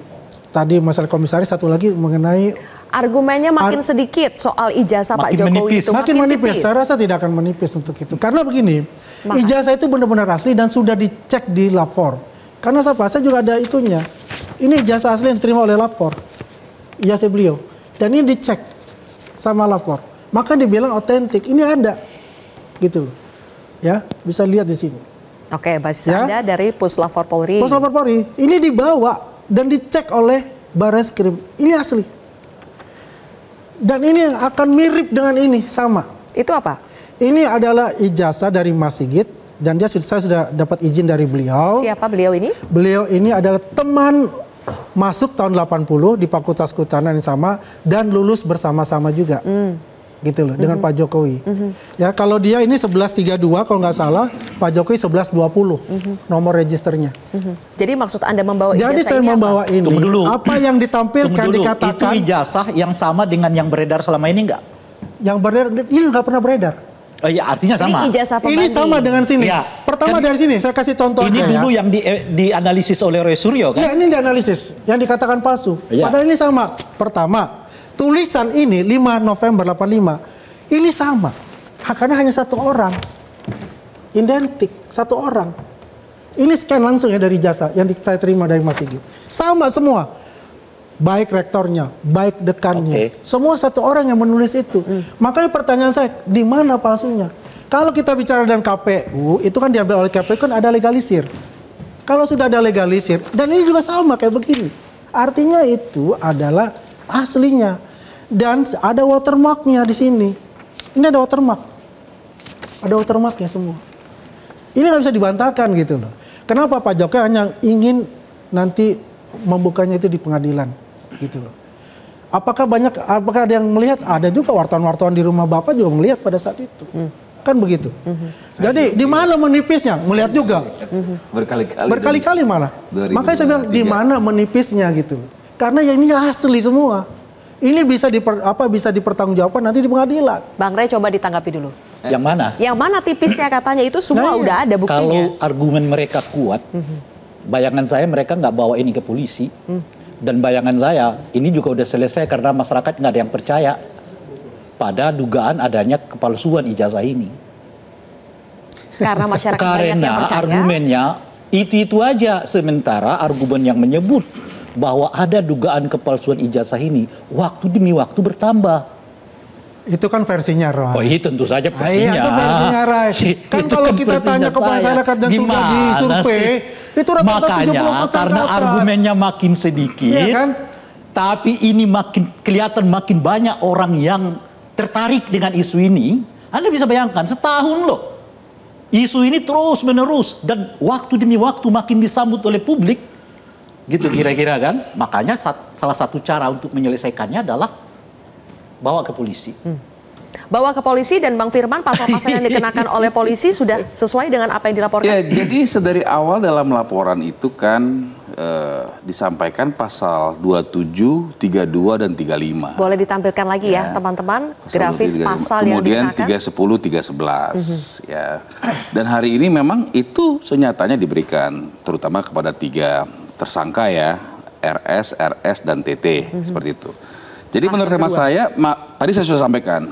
tadi masalah komisaris, satu lagi mengenai argumennya makin sedikit soal ijazah Pak Jokowi menipis. itu makin menipis. Saya rasa tidak akan menipis untuk itu. Karena begini, ijazah itu benar-benar asli dan sudah dicek di lapor. Karena saya juga ada itunya. Ini ijazah asli yang diterima oleh lapor, ijazah beliau, dan ini dicek sama lapor, maka dibilang otentik. Ini ada, gitu, ya bisa lihat di sini. Oke, basis Anda dari Puslapor Polri. Puslapor Polri, ini dibawa dan dicek oleh Barreskrim, ini asli. Dan ini yang akan mirip dengan ini sama. Itu apa? Ini adalah ijazah dari Mas Sigit. Dan saya sudah dapat izin dari beliau. Siapa beliau ini? Beliau ini adalah teman masuk tahun 80 di Fakultas Kehutanan yang sama dan lulus bersama-sama juga. Gitu loh, dengan Pak Jokowi. Ya, kalau dia ini 1132 kalau nggak salah, Pak Jokowi 1120 nomor registernya. Jadi maksud Anda membawa ijazah ini? Jadi saya membawa ini. Tunggu dulu. Apa yang ditampilkan dikatakan. Itu ijazah yang sama dengan yang beredar selama ini nggak? Yang beredar, ini nggak pernah beredar. Oh iya, artinya sama. Ini sama dengan sini. Ya, pertama dari sini, saya kasih contoh ini aja dulu ya. yang dianalisis oleh Roy Suryo kan? Ya, ini dianalisis, yang dikatakan palsu. Ya. Padahal ini sama. Pertama, tulisan ini 5 November 85, ini sama. Karena hanya satu orang. Identik, satu orang. Ini scan langsung ya dari jasa yang saya terima dari Mas Sigit. Sama semua. Baik rektornya, baik dekannya, semua satu orang yang menulis itu. Makanya pertanyaan saya, di mana palsunya? Kalau kita bicara dengan KPU, itu kan diambil oleh KPU kan ada legalisir. Kalau sudah ada legalisir, dan ini juga sama kayak begini. Artinya itu adalah aslinya. Dan ada watermarknya di sini. Ini ada watermark. Ada watermarknya semua. Ini nggak bisa dibantahkan gitu loh. Kenapa Pak Jokowi hanya ingin nanti membukanya itu di pengadilan? Gitu loh. Apakah ada yang melihat? Ada juga wartawan-wartawan di rumah Bapak juga melihat pada saat itu. Kan begitu. Jadi di mana menipisnya? Melihat juga. Berkali-kali malah. Makanya saya bilang di mana menipisnya gitu. Karena yang ini asli semua. Ini bisa dipertanggungjawabkan nanti di pengadilan. Bang Rey coba ditanggapi dulu. Yang mana? Yang mana tipisnya katanya itu semua udah ada buktinya. Kalau argumen mereka kuat, bayangan saya mereka nggak bawa ini ke polisi. Dan bayangan saya ini juga udah selesai karena masyarakat nggak ada yang percaya pada dugaan adanya kepalsuan ijazah ini. Karena masyarakat banyak yang percaya. Argumennya itu aja, sementara argumen yang menyebut bahwa ada dugaan kepalsuan ijazah ini waktu demi waktu bertambah. Itu kan versinya Roy. Oh iya tentu saja versinya. Iya itu versinya Roy. Kan kalau kita tanya ke masyarakat dan sudah disurvei, itu rata-rata 70% karena argumennya makin sedikit, iya kan? Tapi ini makin kelihatan makin banyak orang yang tertarik dengan isu ini. Anda bisa bayangkan setahun loh. Isu ini terus menerus dan waktu demi waktu makin disambut oleh publik. Gitu kira-kira kan. Makanya salah satu cara untuk menyelesaikannya adalah bawa ke polisi. Bawa ke polisi dan Bang Firman pasal-pasal yang dikenakan oleh polisi sudah sesuai dengan apa yang dilaporkan? Ya, jadi sedari awal dalam laporan itu kan disampaikan pasal 27, 32 dan 35. Boleh ditampilkan lagi ya, teman-teman, grafis pasal yang kemudian dikenakan. 310, 311 ya. Dan hari ini memang itu senyatanya diberikan terutama kepada 3 tersangka ya, RS, RS dan TT seperti itu. Jadi menurut hemat saya, tadi saya sudah sampaikan,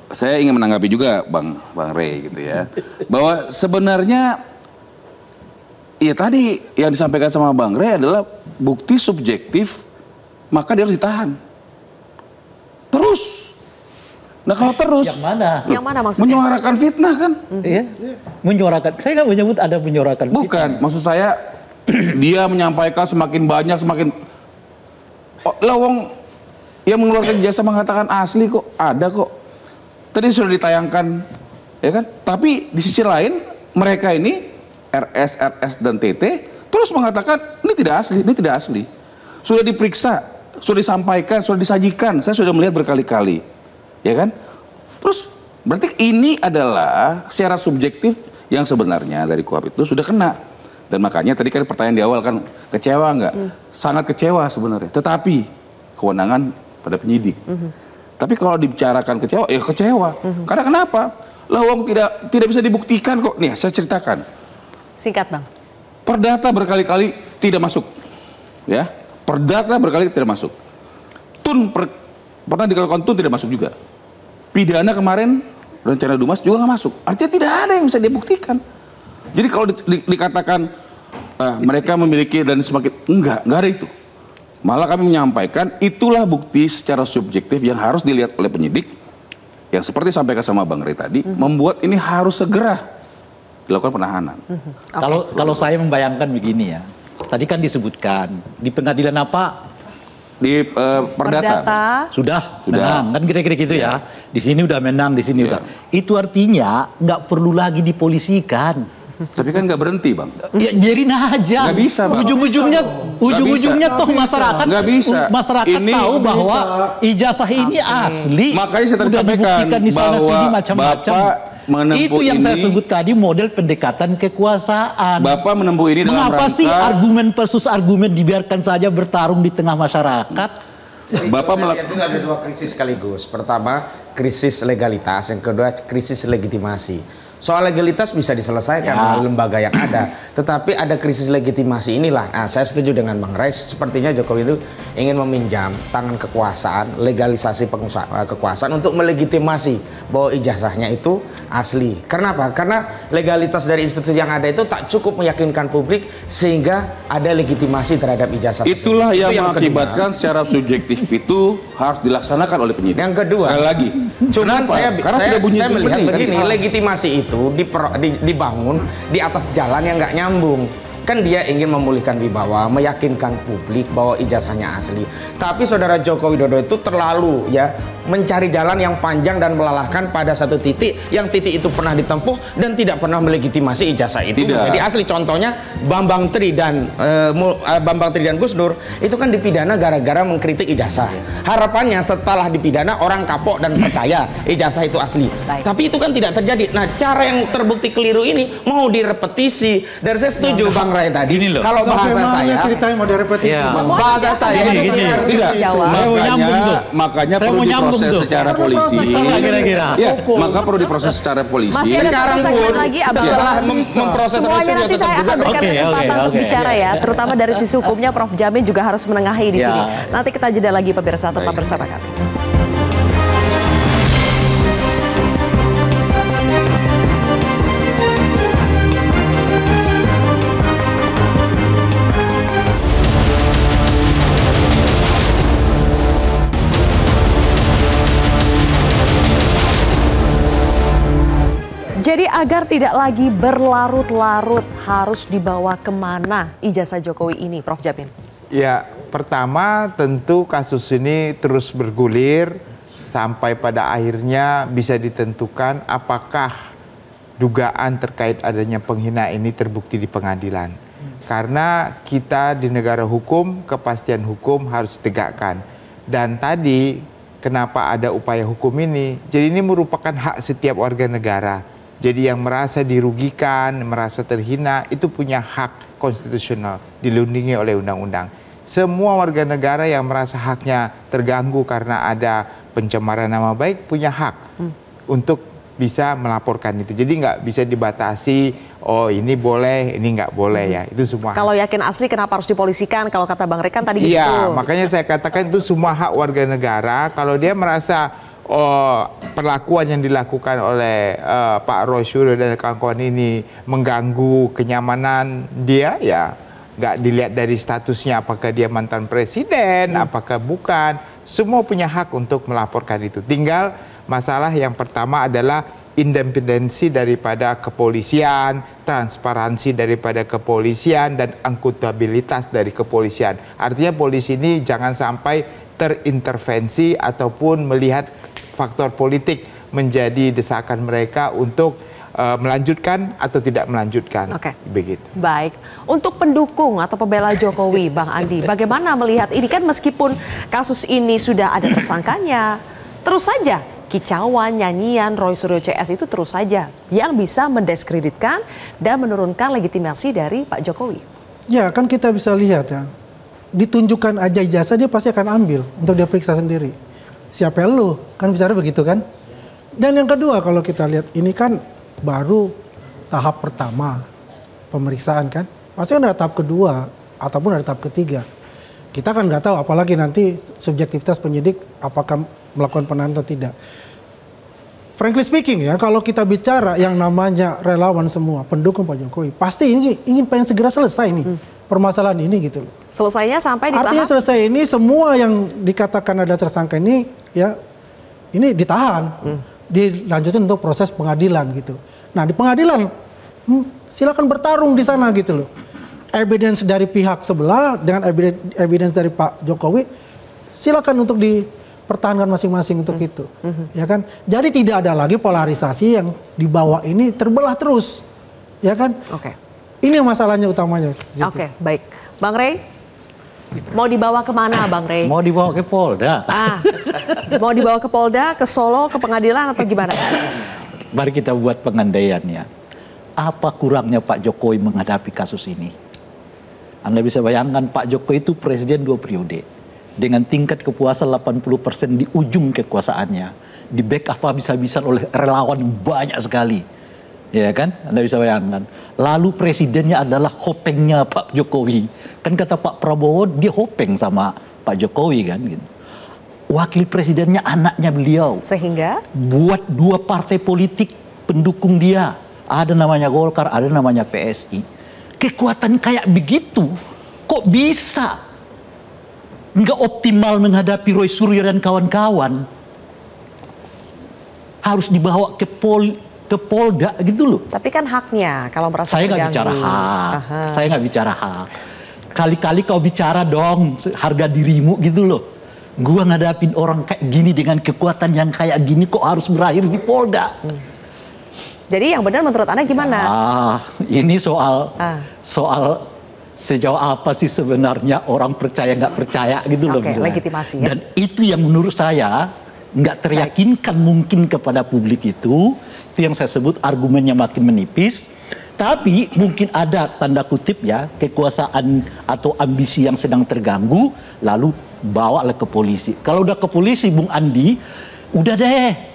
saya ingin menanggapi juga Bang Rey gitu ya, bahwa sebenarnya ya tadi yang disampaikan sama Bang Rey adalah bukti subjektif, maka dia harus ditahan. Terus. Nah kalau terus. Yang mana? Yang mana maksudnya? Menyuarakan fitnah kan? Iya. Menyuarakan. Saya nggak menyebut ada menyuarakan fitnah. Bukan. Maksud saya dia menyampaikan semakin banyak, semakin. Lawang yang mengeluarkan jasa mengatakan asli kok, ada kok. Tadi sudah ditayangkan, ya kan? Tapi di sisi lain mereka ini RS, RS dan TT terus mengatakan ini tidak asli, ini tidak asli. Sudah diperiksa, sudah disampaikan, sudah disajikan. Saya sudah melihat berkali-kali, ya kan? Terus berarti ini adalah syarat subjektif yang sebenarnya dari KUHP itu sudah kena. Dan makanya tadi kan pertanyaan di awal kan kecewa nggak? Sangat kecewa sebenarnya. Tetapi kewenangan pada penyidik. Tapi kalau dibicarakan kecewa, ya kecewa. Karena kenapa? Lawang tidak bisa dibuktikan kok. Nih saya ceritakan. Singkat Bang. Perdata berkali-kali tidak masuk, ya. Perdata berkali tidak masuk. Pernah dilakukan tun tidak masuk juga. Pidana kemarin rencana Dumas juga nggak masuk. Artinya tidak ada yang bisa dibuktikan. Jadi kalau dikatakan mereka memiliki dan semakin enggak ada itu. Malah kami menyampaikan itulah bukti secara subjektif yang harus dilihat oleh penyidik. Yang seperti sampaikan sama Bang Rey tadi, membuat ini harus segera dilakukan penahanan. Kalau saya membayangkan begini ya, tadi kan disebutkan di pengadilan apa? Di perdata. Sudah menang, kan kira-kira gitu ya. Di sini udah menang, di sini udah. Itu artinya nggak perlu lagi dipolisikan. Tapi kan nggak berhenti Bang. Ya biarin aja. Nggak bisa Bang. Ujung-ujungnya toh masyarakat ini tahu bahwa ijazah ini asli. Makanya saya tadi sampaikan bahwa macam-macam. Itu yang saya sebut tadi model pendekatan kekuasaan. Bapak menempuh ini dalam Mengapa sih argumen versus argumen dibiarkan saja bertarung di tengah masyarakat? Bapak melakukan itu ada 2 krisis sekaligus. Pertama, krisis legalitas, yang kedua krisis legitimasi. Soal legalitas bisa diselesaikan melalui lembaga yang ada, tetapi ada krisis legitimasi inilah. Nah, saya setuju dengan Bang Rey. Sepertinya Jokowi itu ingin meminjam tangan kekuasaan, legalisasi kekuasaan untuk melegitimasi bahwa ijazahnya itu asli. Kenapa? Karena legalitas dari institusi yang ada itu tak cukup meyakinkan publik sehingga ada legitimasi terhadap ijazah. Itulah yang mengakibatkan secara subjektif itu harus dilaksanakan oleh penyidik. Yang kedua, sekali lagi. Cuman saya melihat begini, kan? Legitimasi itu dibangun di atas jalan yang nggak nyambung. Kan dia ingin memulihkan wibawa, meyakinkan publik bahwa ijazahnya asli. Tapi saudara Joko Widodo itu terlalu ya mencari jalan yang panjang dan melelahkan pada satu titik yang titik itu pernah ditempuh dan tidak pernah melegitimasi ijazah itu menjadi asli. Contohnya Bambang Tri dan Gus Dur itu kan dipidana gara-gara mengkritik ijazah. Harapannya setelah dipidana orang kapok dan percaya ijazah itu asli. Tapi itu kan tidak terjadi. Nah, cara yang terbukti keliru ini mau direpetisi. Dan saya setuju Bang Ray tadi. Kalau bahasa saya ceritanya mau direpetisi. Bahasa saya tidak. Makanya perlu diproses secara polisi. Ya, maka perlu diproses secara polisi. Sekarang pun setelah memproses semuanya nanti saya akan berikan kesempatan untuk bicara ya, terutama dari sisi hukumnya Prof Jamin juga harus menengahi di sini. Nanti kita jeda lagi pemirsa, tetap bersama kami. Jadi agar tidak lagi berlarut-larut, harus dibawa kemana ijazah Jokowi ini, Prof Jamin? Ya, pertama tentu kasus ini terus bergulir sampai pada akhirnya bisa ditentukan apakah dugaan terkait adanya penghinaan ini terbukti di pengadilan. Karena kita di negara hukum, kepastian hukum harus ditegakkan. Dan tadi kenapa ada upaya hukum ini? Jadi ini merupakan hak setiap warga negara. Jadi yang merasa dirugikan, merasa terhina, itu punya hak konstitusional, dilindungi oleh undang-undang. Semua warga negara yang merasa haknya terganggu karena ada pencemaran nama baik, punya hak untuk bisa melaporkan itu. Jadi nggak bisa dibatasi, oh ini boleh, ini nggak boleh ya. Itu semua Kalau yakin asli kenapa harus dipolisikan? Kalau kata Bang Rey kan tadi gitu. Iya, makanya saya katakan itu semua hak warga negara. Kalau dia merasa perlakuan yang dilakukan oleh Pak Roy Suryo dan kawan-kawan ini mengganggu kenyamanan dia, ya nggak dilihat dari statusnya apakah dia mantan presiden, apakah bukan. Semua punya hak untuk melaporkan itu. Tinggal masalah yang pertama adalah independensi daripada kepolisian, transparansi daripada kepolisian, dan akuntabilitas dari kepolisian. Artinya polisi ini jangan sampai terintervensi ataupun melihat faktor politik menjadi desakan mereka untuk melanjutkan atau tidak melanjutkan. Oke. Begitu. Baik, untuk pendukung atau pembela Jokowi, Bang Andi, bagaimana melihat ini? Kan meskipun kasus ini sudah ada tersangkanya, terus saja kicauan, nyanyian Roy Suryo CS itu terus saja yang bisa mendiskreditkan dan menurunkan legitimasi dari Pak Jokowi. Ya, kan kita bisa lihat ya, ditunjukkan aja ijazah dia pasti akan ambil untuk dia periksa sendiri. Siapa lu? Kan bicara begitu kan? Dan yang kedua, kalau kita lihat ini kan baru tahap pertama pemeriksaan kan, pasti ada tahap kedua ataupun ada tahap ketiga. Kita kan nggak tahu, apalagi nanti subjektivitas penyidik apakah melakukan penahanan atau tidak. Frankly speaking ya, kalau kita bicara yang namanya relawan semua pendukung Pak Jokowi, pasti ini ingin pengen segera selesai nih permasalahan ini gitu. Selesainya sampai di Artinya tahap selesai ini semua yang dikatakan ada tersangka ini ya ini ditahan, dilanjutin untuk proses pengadilan gitu. Nah di pengadilan silakan bertarung di sana gitu loh. Evidence dari pihak sebelah dengan evidence dari Pak Jokowi silakan untuk dipertahankan masing-masing untuk itu, ya kan? Jadi tidak ada lagi polarisasi yang di bawah ini terbelah terus, ya kan? Oke. Ini masalahnya utamanya. Oke, baik. Bang Rey, mau dibawa kemana Bang Rey? Mau dibawa ke Polda. Mau dibawa ke Polda, ke Solo, ke pengadilan atau gimana? Mari kita buat pengandaiannya. Apa kurangnya Pak Jokowi menghadapi kasus ini? Anda bisa bayangkan Pak Jokowi itu presiden 2 periode. Dengan tingkat kepuasan 80% di ujung kekuasaannya. Di backup habis-habisan oleh relawan banyak sekali. Ya kan? Anda bisa bayangkan. Lalu presidennya adalah hopengnya Pak Jokowi. Kan kata Pak Prabowo dia hopeng sama Pak Jokowi kan gitu. Wakil presidennya anaknya beliau. Sehingga? Buat 2 partai politik pendukung dia. Ada namanya Golkar, ada namanya PSI. Kekuatan kayak begitu, kok bisa nggak optimal menghadapi Roy Suryo dan kawan-kawan? Harus dibawa ke Polda gitu loh. Tapi kan haknya kalau merasa Saya nggak bicara hak. Saya nggak bicara hak. Kali-kali kau bicara dong harga dirimu gitu loh. Gua ngadapin orang kayak gini dengan kekuatan yang kayak gini kok harus berakhir di Polda. Jadi yang benar menurut Anda gimana? Ini soal sejauh apa sih sebenarnya orang percaya nggak percaya gitu loh. Oke, legitimasi ya. Dan itu yang menurut saya nggak teryakinkan mungkin kepada publik itu yang saya sebut argumennya makin menipis. Tapi mungkin ada tanda kutip ya kekuasaan atau ambisi yang sedang terganggu lalu bawalah ke polisi. Kalau udah ke polisi Bung Andi, udah deh.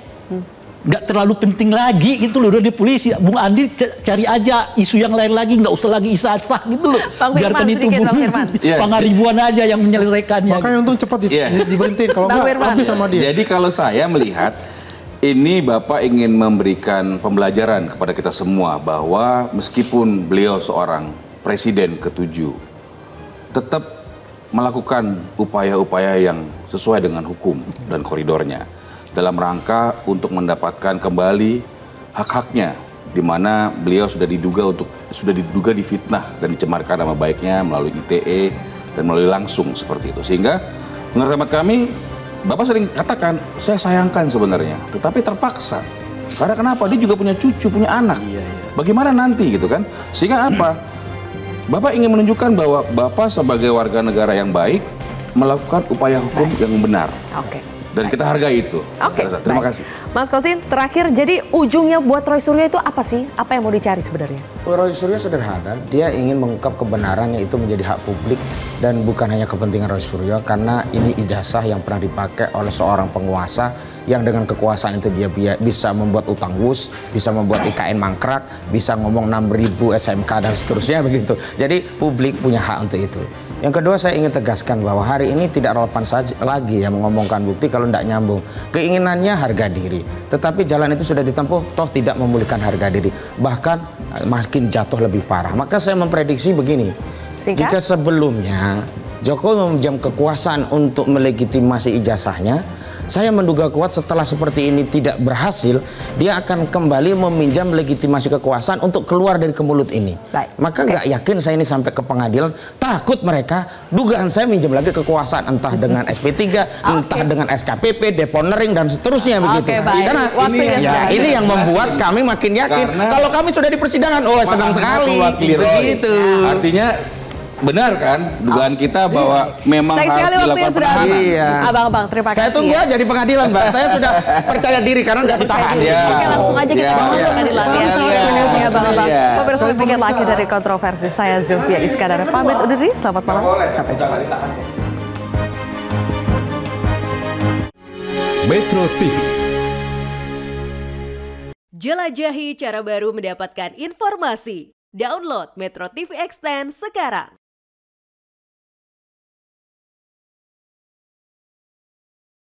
Nggak terlalu penting lagi gitu loh, udah di polisi. Bung Andi cari aja isu yang lain lagi, nggak usah lagi isah-isah gitu loh. Biarkan itu Pangaribuan aja yang menyelesaikannya. Makanya untung cepat diberhentiin, kalau nggak habis sama dia. Jadi kalau saya melihat ini Bapak ingin memberikan pembelajaran kepada kita semua bahwa meskipun beliau seorang presiden ke-7 tetap melakukan upaya-upaya yang sesuai dengan hukum dan koridornya dalam rangka untuk mendapatkan kembali hak-haknya, di mana beliau sudah diduga difitnah dan dicemarkan nama baiknya melalui ITE dan melalui langsung seperti itu. Sehingga menurut hemat kami, Bapak sering katakan saya sayangkan sebenarnya, tetapi terpaksa. Karena kenapa? Dia juga punya cucu, punya anak. Bagaimana nanti gitu kan? Sehingga apa? Bapak ingin menunjukkan bahwa Bapak sebagai warga negara yang baik melakukan upaya hukum yang benar. Dan kita hargai itu. Oke, Terima baik. kasih. Mas Kosin, terakhir, jadi ujungnya buat Roy Suryo itu apa sih? Apa yang mau dicari sebenarnya? Roy Suryo sederhana, dia ingin mengungkap kebenarannya itu menjadi hak publik dan bukan hanya kepentingan Roy Suryo, karena ini ijazah yang pernah dipakai oleh seorang penguasa yang dengan kekuasaan itu dia bisa membuat utang wus, bisa membuat IKN mangkrak, bisa ngomong 6.000 SMK dan seterusnya begitu. Jadi publik punya hak untuk itu. Yang kedua, saya ingin tegaskan bahwa hari ini tidak relevan saja lagi ya mengomongkan bukti kalau tidak nyambung. Keinginannya harga diri, tetapi jalan itu sudah ditempuh, toh tidak memulihkan harga diri, bahkan makin jatuh lebih parah. Maka saya memprediksi begini, jika sebelumnya Jokowi meminjam kekuasaan untuk melegitimasi ijazahnya, saya menduga kuat setelah seperti ini tidak berhasil, dia akan kembali meminjam legitimasi kekuasaan untuk keluar dari kemulut ini. Maka nggak yakin saya ini sampai ke pengadilan, takut mereka, dugaan saya minjam lagi kekuasaan entah dengan SP3, entah dengan SKPP, deponering dan seterusnya begitu. Karena ini yang membuat kami makin yakin kalau kami sudah di persidangan, oh senang sekali. Begitu. Artinya benar kan dugaan kita bahwa memang harus dilakukan penahanan. Abang-abang, terima kasih. Saya tunggu aja di pengadilan, Mbak. Saya sudah percaya diri karena nggak ditahan. Oke, langsung aja kita ke pengadilan ya. Terima kasih abang-abang. Pemirsa Pikir Lagi dari Kontroversi, saya Zulfia Iskandar pamit undur diri. Selamat malam, sampai jumpa. Metro TV. Jelajahi cara baru mendapatkan informasi. Download Metro TV Extend sekarang.